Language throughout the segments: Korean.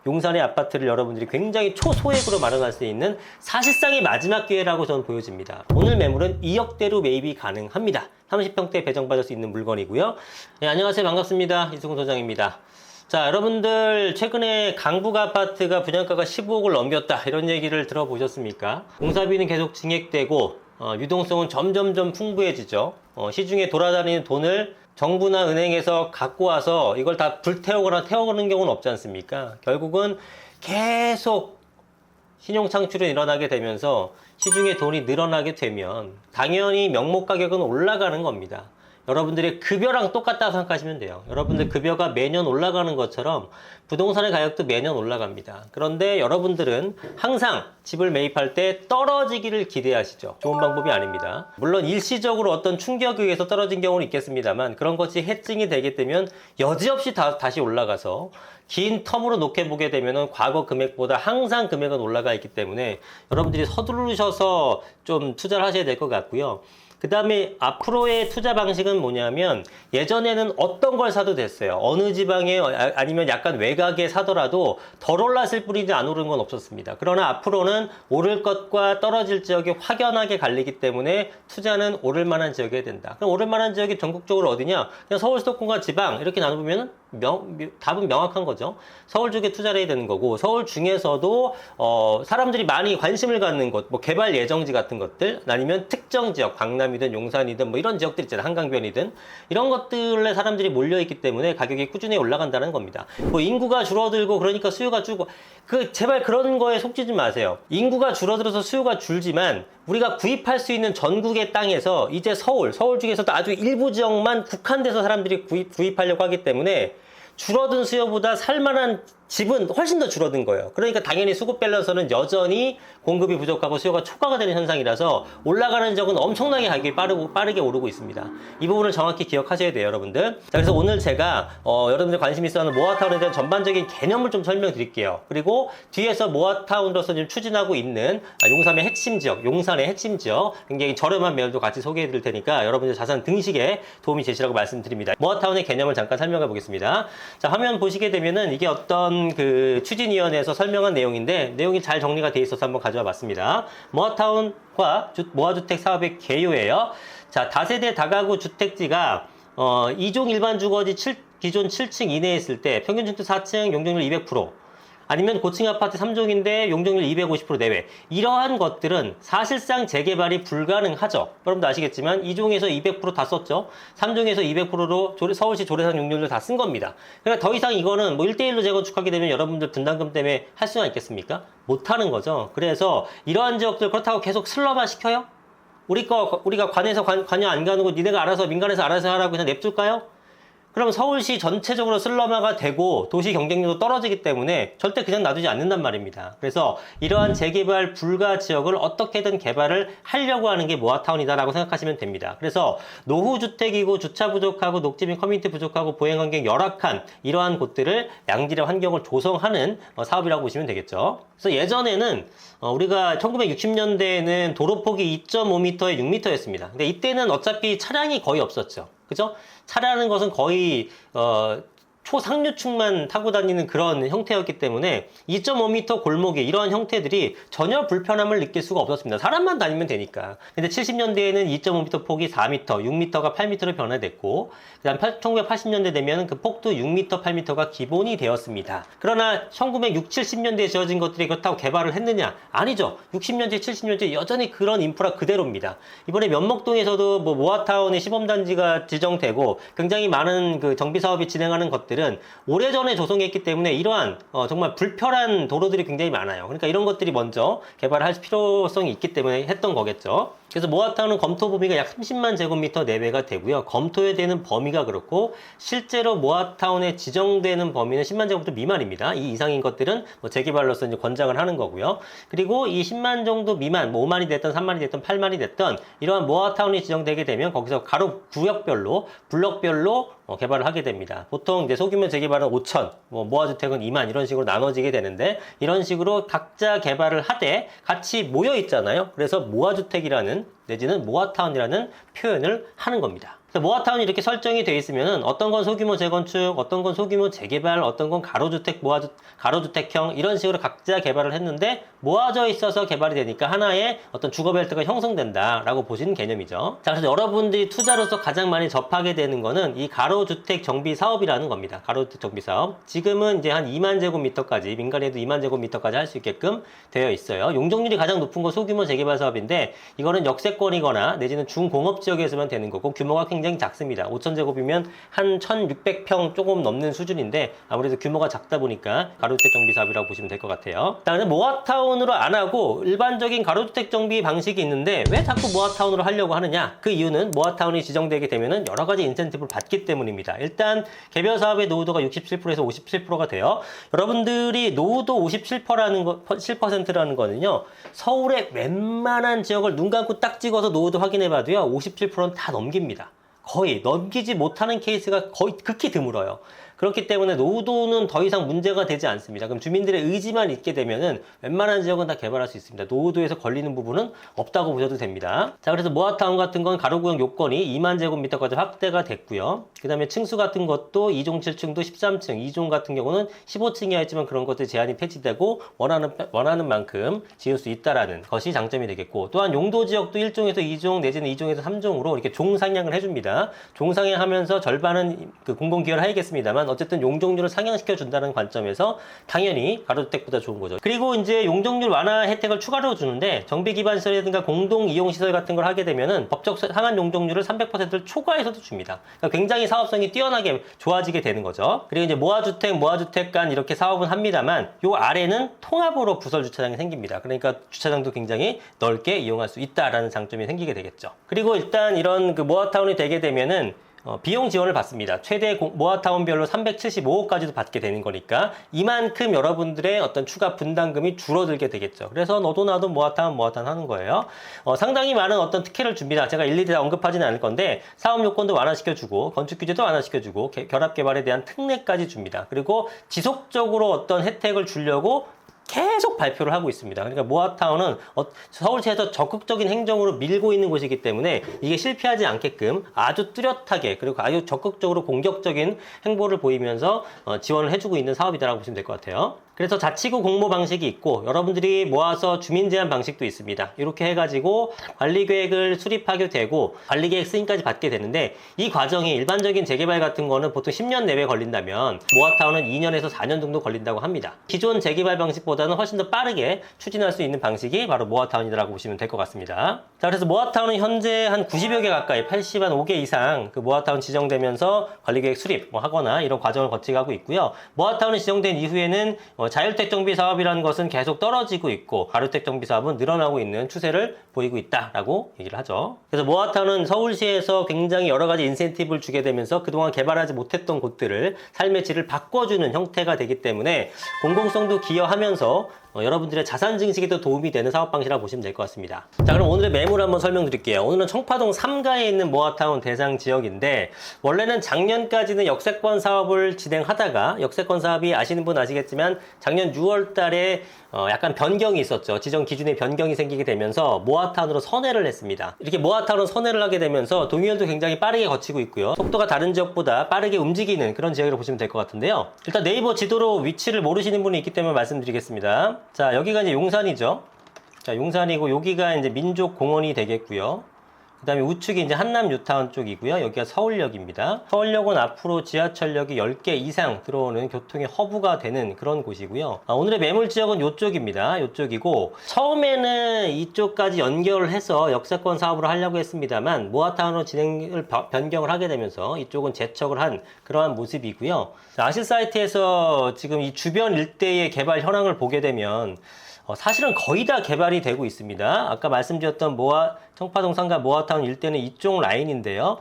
용산의 아파트를 여러분들이 굉장히 초소액으로 마련할 수 있는 사실상의 마지막 기회라고 저는 보여집니다. 오늘 매물은 2억대로 매입이 가능합니다. 30평대 배정받을 수 있는 물건이고요. 네, 안녕하세요. 반갑습니다. 이승훈 소장입니다. 자, 여러분들 최근에 강북 아파트가 분양가가 15억을 넘겼다 이런 얘기를 들어보셨습니까? 공사비는 계속 증액되고 유동성은 점점점 풍부해지죠. 시중에 돌아다니는 돈을 정부나 은행에서 갖고 와서 이걸 다 불태우거나 태우는 경우는 없지 않습니까? 결국은 계속 신용 창출이 일어나게 되면서 시중에 돈이 늘어나게 되면 당연히 명목 가격은 올라가는 겁니다. 여러분들의 급여랑 똑같다고 생각하시면 돼요. 여러분들 급여가 매년 올라가는 것처럼 부동산의 가격도 매년 올라갑니다. 그런데 여러분들은 항상 집을 매입할 때 떨어지기를 기대하시죠. 좋은 방법이 아닙니다. 물론 일시적으로 어떤 충격에 의해서 떨어진 경우는 있겠습니다만 그런 것이 해증이 되게 되면 여지없이 다시 올라가서 긴 텀으로 놓게 보게 되면 과거 금액보다 항상 금액은 올라가 있기 때문에 여러분들이 서두르셔서 좀 투자를 하셔야 될 것 같고요. 그 다음에 앞으로의 투자 방식은 뭐냐면 예전에는 어떤 걸 사도 됐어요. 어느 지방에 아니면 약간 외곽에 사더라도 덜 올랐을 뿐이지 안 오른 건 없었습니다. 그러나 앞으로는 오를 것과 떨어질 지역이 확연하게 갈리기 때문에 투자는 오를 만한 지역에 된다. 그럼 오를 만한 지역이 전국적으로 어디냐? 그냥 서울, 수도권과 지방 이렇게 나눠보면 답은 명확한 거죠. 서울 쪽에 투자를 해야 되는 거고 서울 중에서도 사람들이 많이 관심을 갖는 곳, 뭐 개발 예정지 같은 것들 아니면 특정 지역, 강남이든 용산이든 뭐 이런 지역들 있잖아요. 한강변이든 이런 것들에 사람들이 몰려있기 때문에 가격이 꾸준히 올라간다는 겁니다. 뭐 인구가 줄어들고 그러니까 수요가 줄고 제발 그런 거에 속지지 마세요. 인구가 줄어들어서 수요가 줄지만 우리가 구입할 수 있는 전국의 땅에서 이제 서울 중에서도 아주 일부 지역만 국한돼서 사람들이 구입하려고 하기 때문에 줄어든 수요보다 살만한 집은 훨씬 더 줄어든 거예요. 그러니까 당연히 수급 밸런스는 여전히 공급이 부족하고 수요가 초과가 되는 현상이라서 올라가는 적은 엄청나게 가격이 빠르게 오르고 있습니다. 이 부분을 정확히 기억하셔야 돼요, 여러분들. 자, 그래서 오늘 제가 여러분들 관심 있어하는 모아타운에 대한 전반적인 개념을 좀 설명드릴게요. 그리고 뒤에서 모아타운으로서 지금 추진하고 있는 용산의 핵심 지역, 굉장히 저렴한 매물도 같이 소개해드릴 테니까 여러분들 자산 등식에 도움이 되시라고 말씀드립니다. 모아타운의 개념을 잠깐 설명해 보겠습니다. 자, 화면 보시게 되면은 이게 어떤 그 추진위원회에서 설명한 내용인데 내용이 잘 정리가 돼 있어서 한번 가져와 봤습니다. 모아타운과 모아주택 사업의 개요예요. 자, 다세대 다가구 주택지가 2종 일반 주거지 기존 7층 이내에 있을 때 평균 층수 4층 용적률 200% 아니면 고층 아파트 3종인데 용적률 250% 내외 이러한 것들은 사실상 재개발이 불가능하죠. 여러분도 아시겠지만 2종에서 200% 다 썼죠. 3종에서 200%로 서울시 조례상 용적률 다 쓴 겁니다. 그러니까 더 이상 이거는 뭐 1대1로 재건축하게 되면 여러분들 분담금 때문에 할 수가 있겠습니까? 못하는 거죠. 그래서 이러한 지역들 그렇다고 계속 슬럼화 시켜요? 우리가 관여 안 가는 거 니네가 알아서 민간에서 알아서 하라고 그냥 냅둘까요? 그럼 서울시 전체적으로 슬럼화가 되고 도시 경쟁력도 떨어지기 때문에 절대 그냥 놔두지 않는단 말입니다. 그래서 이러한 재개발 불가 지역을 어떻게든 개발을 하려고 하는 게 모아타운이다라고 생각하시면 됩니다. 그래서 노후주택이고 주차 부족하고 녹지 및 커뮤니티 부족하고 보행환경 열악한 이러한 곳들을 양질의 환경을 조성하는 사업이라고 보시면 되겠죠. 그래서 예전에는 우리가 1960년대에는 도로폭이 2.5m에 6m였습니다. 근데 이때는 어차피 차량이 거의 없었죠. 그죠? 차라는 것은 거의 초상류층만 타고 다니는 그런 형태였기 때문에 2.5m 골목이 이러한 형태들이 전혀 불편함을 느낄 수가 없었습니다. 사람만 다니면 되니까. 근데 70년대에는 2.5m 폭이 4m, 6m가 8m로 변화됐고 그 다음 1980년대 되면 그 폭도 6m, 8m가 기본이 되었습니다. 그러나 1960, 70년대에 지어진 것들이 그렇다고 개발을 했느냐? 아니죠. 60년대, 70년대 여전히 그런 인프라 그대로입니다. 이번에 면목동에서도 뭐 모아타운의 시범단지가 지정되고 굉장히 많은 그 정비 사업이 진행하는 것들은 오래전에 조성했기 때문에 이러한 정말 불편한 도로들이 굉장히 많아요. 그러니까 이런 것들이 먼저 개발할 필요성이 있기 때문에 했던 거겠죠. 그래서 모아타운은 검토 범위가 약 30만 제곱미터 내외가 되고요. 검토에 되는 범위가 그렇고 실제로 모아타운에 지정되는 범위는 10만 제곱미터 미만입니다. 이 이상인 것들은 뭐 재개발로서 이제 권장을 하는 거고요. 그리고 이 10만 정도 미만, 뭐 5만이 됐든 3만이 됐든 8만이 됐든 이러한 모아타운이 지정되게 되면 거기서 가로 구역별로 블럭별로 개발을 하게 됩니다. 보통 이제 소규모 재개발은 5천, 모아주택은 2만 이런 식으로 나눠지게 되는데 이런 식으로 각자 개발을 하되 같이 모여 있잖아요. 그래서 모아주택이라는 내지는 모아타운이라는 표현을 하는 겁니다. 모아타운이 이렇게 설정이 되어 있으면은 어떤 건 소규모 재건축, 어떤 건 소규모 재개발, 어떤 건 가로주택, 가로주택형 이런 식으로 각자 개발을 했는데 모아져 있어서 개발이 되니까 하나의 어떤 주거벨트가 형성된다라고 보시는 개념이죠. 자, 그래서 여러분들이 투자로서 가장 많이 접하게 되는 거는 이 가로주택 정비 사업이라는 겁니다. 가로주택 정비 사업. 지금은 이제 한 2만 제곱미터까지, 민간에도 2만 제곱미터까지 할 수 있게끔 되어 있어요. 용적률이 가장 높은 건 소규모 재개발 사업인데 이거는 역세권이거나 내지는 중공업 지역에서만 되는 거고 규모가 굉장히 작습니다. 5,000제곱이면 한 1,600평 조금 넘는 수준인데 아무래도 규모가 작다 보니까 가로주택 정비 사업이라고 보시면 될 것 같아요. 자, 근데 모아타운으로 안 하고 일반적인 가로주택 정비 방식이 있는데 왜 자꾸 모아타운으로 하려고 하느냐? 그 이유는 모아타운이 지정되게 되면은 여러 가지 인센티브를 받기 때문입니다. 일단 개별 사업의 노후도가 67%에서 57%가 돼요. 여러분들이 노후도 57%라는 거는요. 서울의 웬만한 지역을 눈 감고 딱 찍어서 노후도 확인해 봐도요. 57%는 다 넘깁니다. 거의 넘기지 못하는 케이스가 거의 극히 드물어요. 그렇기 때문에 노후도는 더 이상 문제가 되지 않습니다. 그럼 주민들의 의지만 있게 되면은 웬만한 지역은 다 개발할 수 있습니다. 노후도에서 걸리는 부분은 없다고 보셔도 됩니다. 자, 그래서 모아타운 같은 건 가로구역 요건이 2만 제곱미터까지 확대가 됐고요. 그 다음에 층수 같은 것도 2종 7층도 13층, 2종 같은 경우는 15층이야 했지만 그런 것들 제한이 폐지되고 원하는 만큼 지을 수 있다라는 것이 장점이 되겠고, 또한 용도 지역도 1종에서 2종 내지는 2종에서 3종으로 이렇게 종상향을 해줍니다. 종상향하면서 절반은 그 공공기여를 해야겠습니다만 어쨌든 용적률을 상향시켜 준다는 관점에서 당연히 가로주택보다 좋은 거죠. 그리고 이제 용적률 완화 혜택을 추가로 주는데 정비 기반 시설이라든가 공동 이용 시설 같은 걸 하게 되면은 법적 상한 용적률을 300%를 초과해서도 줍니다. 그러니까 굉장히 사업성이 뛰어나게 좋아지게 되는 거죠. 그리고 이제 모아주택 간 이렇게 사업은 합니다만 요 아래는 통합으로 부설 주차장이 생깁니다. 그러니까 주차장도 굉장히 넓게 이용할 수 있다라는 장점이 생기게 되겠죠. 그리고 일단 이런 그 모아타운이 되게 되면은 비용 지원을 받습니다. 최대 모아타운별로 375억까지도 받게 되는 거니까 이만큼 여러분들의 어떤 추가 분담금이 줄어들게 되겠죠. 그래서 너도 나도 모아타운 하는 거예요. 상당히 많은 어떤 특혜를 줍니다. 제가 일일이 다 언급하지는 않을 건데 사업 요건도 완화시켜주고 건축 규제도 완화시켜주고 결합 개발에 대한 특례까지 줍니다. 그리고 지속적으로 어떤 혜택을 주려고 계속 발표를 하고 있습니다. 그러니까 모아타운은 서울시에서 적극적인 행정으로 밀고 있는 곳이기 때문에 이게 실패하지 않게끔 아주 뚜렷하게 그리고 아주 적극적으로 공격적인 행보를 보이면서 지원을 해주고 있는 사업이다라고 보시면 될 것 같아요. 그래서 자치구 공모 방식이 있고 여러분들이 모아서 주민 제한 방식도 있습니다. 이렇게 해가지고 관리계획을 수립하게 되고 관리계획 승인까지 받게 되는데 이 과정이 일반적인 재개발 같은 거는 보통 10년 내외 걸린다면 모아타운은 2년에서 4년 정도 걸린다고 합니다. 기존 재개발 방식보다는 훨씬 더 빠르게 추진할 수 있는 방식이 바로 모아타운이라고 보시면 될 것 같습니다. 자, 그래서 모아타운은 현재 한 90여 개 가까이 85개 이상 그 모아타운 지정되면서 관리계획 수립 하거나 이런 과정을 거치고 있고요. 모아타운이 지정된 이후에는 자율택 정비 사업이라는 것은 계속 떨어지고 있고 가로택 정비 사업은 늘어나고 있는 추세를 보이고 있다라고 얘기를 하죠. 그래서 모아타운은 서울시에서 굉장히 여러 가지 인센티브를 주게 되면서 그동안 개발하지 못했던 곳들을 삶의 질을 바꿔주는 형태가 되기 때문에 공공성도 기여하면서 여러분들의 자산 증식에도 도움이 되는 사업 방식이라고 보시면 될 것 같습니다. 자, 그럼 오늘의 매물 한번 설명드릴게요. 오늘은 청파동 3가에 있는 모아타운 대상 지역인데 원래는 작년까지는 역세권 사업을 진행하다가 역세권 사업이 아시는 분 아시겠지만 작년 6월 달에 약간 변경이 있었죠. 지정 기준에 변경이 생기게 되면서 모아타운으로 선회를 했습니다. 이렇게 모아타운으로 선회를 하게 되면서 동의율도 굉장히 빠르게 거치고 있고요. 속도가 다른 지역보다 빠르게 움직이는 그런 지역이라고 보시면 될 것 같은데요. 일단 네이버 지도로 위치를 모르시는 분이 있기 때문에 말씀드리겠습니다. 자, 여기가 이제 용산이죠. 자, 용산이고 여기가 이제 민족공원이 되겠고요. 그 다음에 우측이 이제 한남 뉴타운 쪽이고요. 여기가 서울역입니다. 서울역은 앞으로 지하철역이 10개 이상 들어오는 교통의 허브가 되는 그런 곳이고요. 오늘의 매물 지역은 이쪽입니다. 이쪽이고 처음에는 이쪽까지 연결을 해서 역세권 사업으로 하려고 했습니다만 모아타운으로 진행을 변경을 하게 되면서 이쪽은 재척을 한 그러한 모습이고요. 아실 사이트에서 지금 이 주변 일대의 개발 현황을 보게 되면 사실은 거의 다 개발이 되고 있습니다. 아까 말씀드렸던 청파동 상가 모아타운 일대는 이쪽 라인인데요.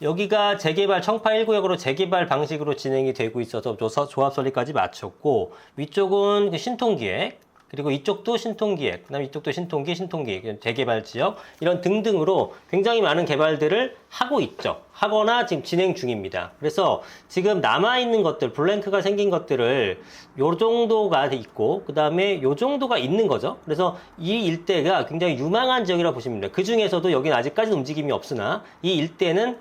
여기가 재개발 청파 1구역으로 재개발 방식으로 진행이 되고 있어서 조합 설립까지 마쳤고 위쪽은 그 신통기획 그리고 이쪽도 신통기획, 그다음에 이쪽도 신통기, 재개발 지역 이런 등등으로 굉장히 많은 개발들을 하고 있죠. 하거나 지금 진행 중입니다. 그래서 지금 남아있는 것들, 블랭크가 생긴 것들을 요 정도가 있고, 그 다음에 요 정도가 있는 거죠. 그래서 이 일대가 굉장히 유망한 지역이라고 보시면 됩니다. 그 중에서도 여기는 아직까지 움직임이 없으나, 이 일대는,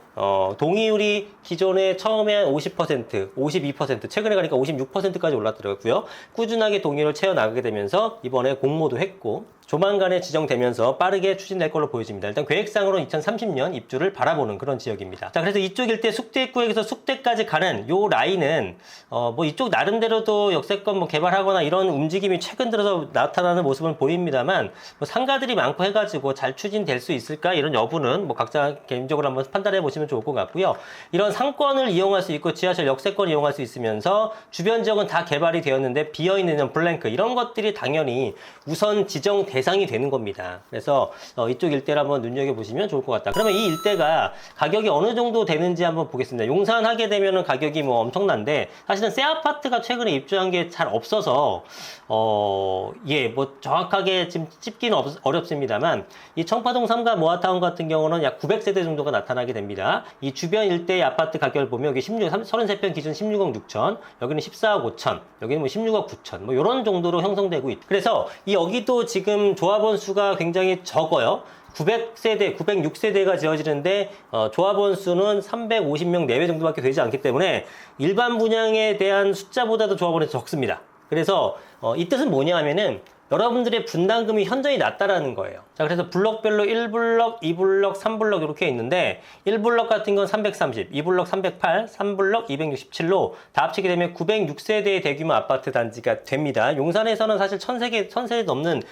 동의율이 기존에 처음에 한 50%, 52%, 최근에 가니까 56%까지 올랐더라고요. 꾸준하게 동의율을 채워나가게 되면서 이번에 공모도 했고, 조만간에 지정되면서 빠르게 추진될 걸로 보여집니다. 일단 계획상으로는 2030년 입주를 바라보는 그런 지역입니다. 자, 그래서 이쪽 일대 숙대 입구역에서 숙대까지 가는 요 라인은 뭐 이쪽 나름대로도 역세권 뭐 개발하거나 이런 움직임이 최근 들어서 나타나는 모습은 보입니다만, 뭐 상가들이 많고 해가지고 잘 추진될 수 있을까 이런 여부는 뭐 각자 개인적으로 한번 판단해 보시면 좋을 것 같고요. 이런 상권을 이용할 수 있고 지하철 역세권 이용할 수 있으면서 주변 지역은 다 개발이 되었는데 비어있는 블랭크 이런 것들이 당연히 우선 지정 대상이 되는 겁니다. 그래서 이쪽 일대를 한번 눈여겨보시면 좋을 것 같다. 그러면 이 일대가 가격이 어느 정도 되는지 한번 보겠습니다. 용산 하게 되면은 가격이 뭐 엄청난데, 사실은 새 아파트가 최근에 입주한 게 잘 없어서 예, 뭐 정확하게 지금 찝기는 어렵습니다만, 이 청파동 3가 모아타운 같은 경우는 약 900세대 정도가 나타나게 됩니다. 이 주변 일대의 아파트 가격을 보면 여기 33평 기준 16억 6천, 여기는 14억 5천, 여기는 뭐 16억 9천, 뭐 이런 정도로 형성되고 있다. 그래서 이 여기도 지금 조합원 수가 굉장히 적어요. 900세대, 906세대가 지어지는데 조합원 수는 350명 내외 정도밖에 되지 않기 때문에 일반 분양에 대한 숫자보다도 조합원이 적습니다. 그래서 이 뜻은 뭐냐 하면은 여러분들의 분담금이 현저히 낮다라는 거예요. 자, 그래서 블럭별로 1블럭, 2블럭, 3블럭 이렇게 있는데, 1블럭 같은 건 330, 2블럭 308, 3블럭 267로 다 합치게 되면 906세대의 대규모 아파트 단지가 됩니다. 용산에서는 사실 1000세대 넘는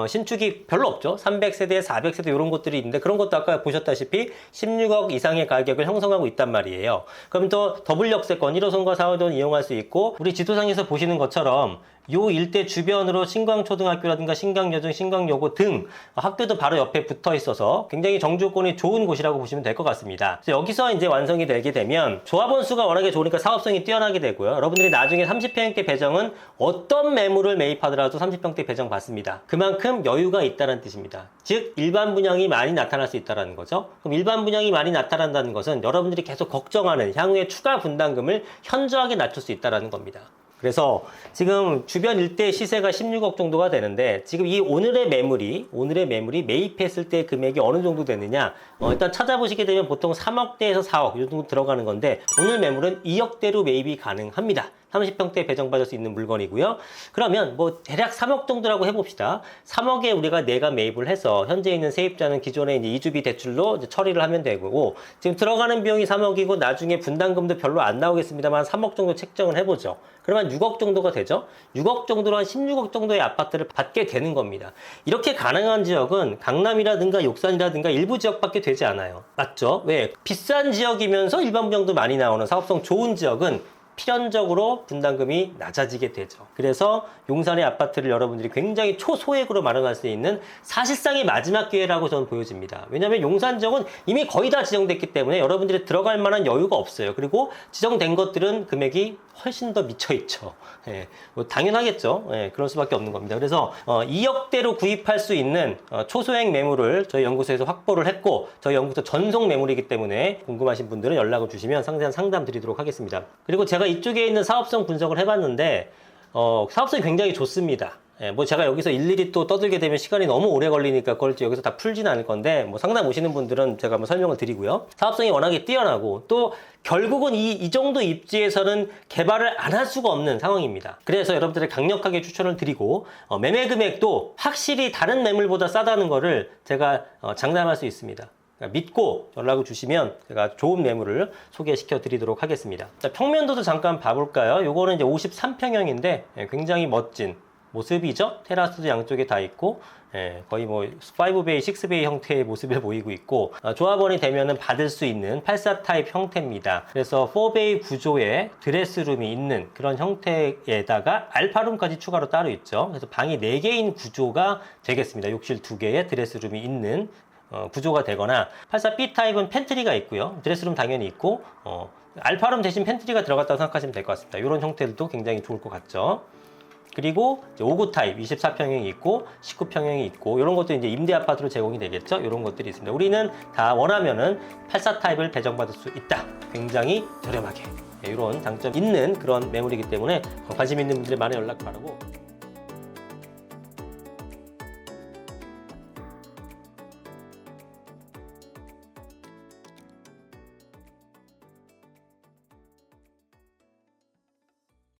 신축이 별로 없죠. 300세대, 400세대 이런 곳들이 있는데, 그런 것도 아까 보셨다시피 16억 이상의 가격을 형성하고 있단 말이에요. 그럼 또 더블 역세권 1호선과 4호선 이용할 수 있고, 우리 지도상에서 보시는 것처럼 요 일대 주변으로 신광초등학교라든가 신광여중, 신광여고 등 학교도 바로 옆에 붙어 있어서 굉장히 정주권이 좋은 곳이라고 보시면 될 것 같습니다. 그래서 여기서 이제 완성이 되게 되면 조합원 수가 워낙에 좋으니까 사업성이 뛰어나게 되고요. 여러분들이 나중에 30평대 배정은 어떤 매물을 매입하더라도 30평대 배정 받습니다. 그만큼 여유가 있다는 뜻입니다. 즉 일반 분양이 많이 나타날 수 있다는 거죠. 그럼 일반 분양이 많이 나타난다는 것은 여러분들이 계속 걱정하는 향후에 추가 분담금을 현저하게 낮출 수 있다는 겁니다. 그래서 지금 주변 일대 시세가 16억 정도가 되는데, 지금 이 오늘의 매물이 매입했을 때 금액이 어느 정도 되느냐, 일단 찾아보시게 되면 보통 3억대에서 4억 이 정도 들어가는 건데, 오늘 매물은 2억대로 매입이 가능합니다. 30평대 배정받을 수 있는 물건이고요. 그러면 뭐 대략 3억 정도라고 해봅시다. 3억에 우리가 내가 매입을 해서 현재 있는 세입자는 기존에 이제 이주비 대출로 이제 처리를 하면 되고, 지금 들어가는 비용이 3억이고 나중에 분담금도 별로 안 나오겠습니다만 3억 정도 책정을 해보죠. 그러면 6억 정도가 되죠. 6억 정도로 한 16억 정도의 아파트를 받게 되는 겁니다. 이렇게 가능한 지역은 강남이라든가 욕산이라든가 일부 지역밖에 되지 않아요. 맞죠? 왜? 비싼 지역이면서 일반 분양도 많이 나오는 사업성 좋은 지역은 필연적으로 분담금이 낮아지게 되죠. 그래서 용산의 아파트를 여러분들이 굉장히 초소액으로 마련할 수 있는 사실상의 마지막 기회라고 저는 보여집니다. 왜냐하면 용산 지역은 이미 거의 다 지정됐기 때문에 여러분들이 들어갈 만한 여유가 없어요. 그리고 지정된 것들은 금액이 훨씬 더 미쳐있죠. 예, 뭐 당연하겠죠. 예, 그럴 수밖에 없는 겁니다. 그래서 2억대로 구입할 수 있는 초소액 매물을 저희 연구소에서 확보를 했고, 저희 연구소 전속 매물이기 때문에 궁금하신 분들은 연락을 주시면 상세한 상담 드리도록 하겠습니다. 그리고 제가 이쪽에 있는 사업성 분석을 해봤는데 사업성이 굉장히 좋습니다. 예, 뭐 제가 여기서 일일이 또 떠들게 되면 시간이 너무 오래 걸리니까 그걸 여기서 다 풀지는 않을 건데, 뭐 상담 오시는 분들은 제가 한번 설명을 드리고요. 사업성이 워낙에 뛰어나고, 또 결국은 이 정도 입지에서는 개발을 안 할 수가 없는 상황입니다. 그래서 여러분들이 강력하게 추천을 드리고, 매매 금액도 확실히 다른 매물보다 싸다는 거를 제가 장담할 수 있습니다. 믿고 연락을 주시면 제가 좋은 매물을 소개시켜 드리도록 하겠습니다. 자, 평면도도 잠깐 봐볼까요? 요거는 이제 53평형인데 굉장히 멋진 모습이죠. 테라스도 양쪽에 다 있고, 거의 뭐 5베이, 6베이 형태의 모습을 보이고 있고, 조합원이 되면은 받을 수 있는 84 타입 형태입니다. 그래서 4베이 구조의 드레스룸이 있는 그런 형태에다가 알파룸까지 추가로 따로 있죠. 그래서 방이 4개인 구조가 되겠습니다. 욕실 2개에 드레스룸이 있는 구조가 되거나, 84B 타입은 팬트리가 있고요. 드레스룸 당연히 있고, 알파룸 대신 팬트리가 들어갔다고 생각하시면 될 것 같습니다. 이런 형태들도 굉장히 좋을 것 같죠. 그리고 5구 타입 24평형이 있고 19평형이 있고 이런 것도 이제 임대 아파트로 제공이 되겠죠. 이런 것들이 있습니다. 우리는 다 원하면은 84 타입을 배정받을 수 있다. 굉장히 저렴하게 이런 장점 있는 그런 매물이기 때문에 관심 있는 분들이 많이 연락 바라고.